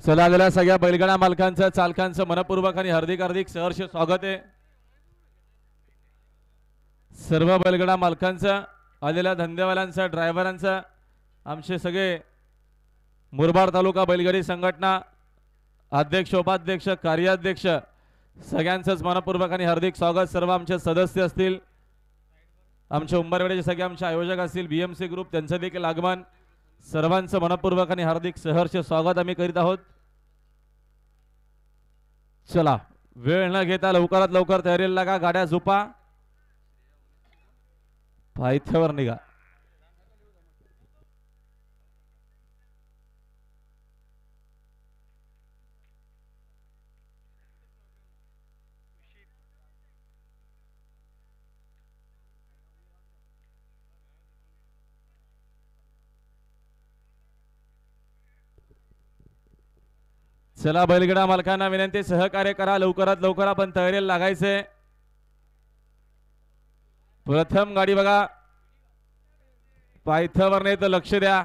चला आलेल्या सगळ्या बैलगाडा मालकांचं चालकांचं मनपूर्वक आणि हार्दिक हार्दिक सहर्ष स्वागत आहे। सर्व बैलगाडा मालकांचं आलेल्या धंदेवाल्यांचं ड्रायव्हरांचं आमचे सगळे मुरबाड तालुका बैलगाडी संघटना अध्यक्ष उपाध्यक्ष कार्याध्यक्ष सगळ्यांचंच मनपूर्वक आणि हार्दिक स्वागत। सर्व आमचे सदस्य असतील आमचे उंबरवेड्याचे सगळे आमचे आयोजक असतील बीएमसी ग्रुप त्यांचं देखील आगमन सर्वांचं मनपूर्वक आणि हार्दिक सहर्ष स्वागत आम्ही करीत आहोत। चला वेळ न घेता लवकरात लवकर तयारीला लागा गाड्या झोपा पायथ्यावर निघा। चला बैलगाडा मालकांना विनंती सहकार्य करा लवकरात लवकर आपण तयारीला लागायचे। प्रथम गाडी बघा पायथ्यावर नाही तर लक्ष द्या।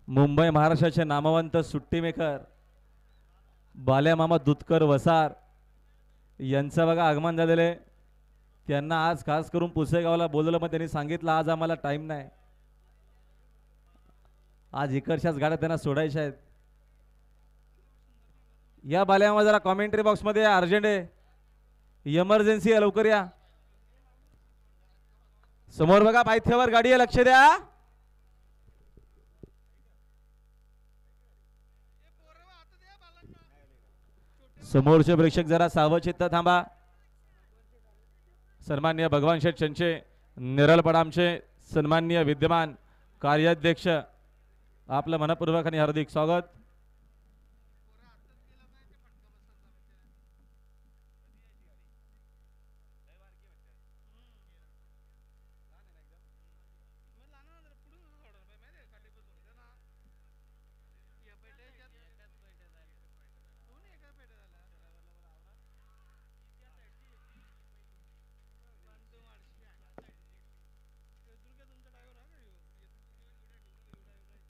मुंबई महाराष्ट्राचे नामवंत सुट्टी मेकर बाल्या मामा दुधकर वसार यांचं बघा आगमन झालेले। त्यांना आज खास करून पुसेगावला बोलवलं मग त्यांनी सांगितलं आज आम्हाला टाइम नाही, आज इकडच्याच गाड्या त्यांना सोडायच्या आहेत। या बाल्या मामा जरा कॉमेंट्री बॉक्स मध्ये अर्जंट आहे, इमर्जन्सी आहे, लवकर या। समोर बघा पायथ्यावर गाडी आहे, लक्ष द्या। समोरचे प्रेक्षक जरा सावचित्त थांबा। सन्माननीय भगवान शेठ चंचे निरलपडामचे सन्माननीय विद्यमान कार्याध्यक्ष आपलं मनपूर्वक आणि हार्दिक स्वागत।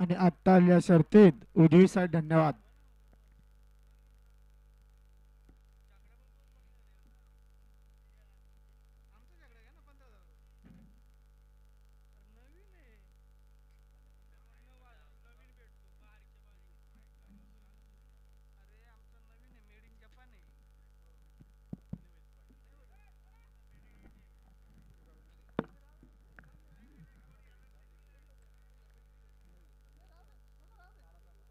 आणि आता आलेल्या शर्तीत उजवीसाठी धन्यवाद।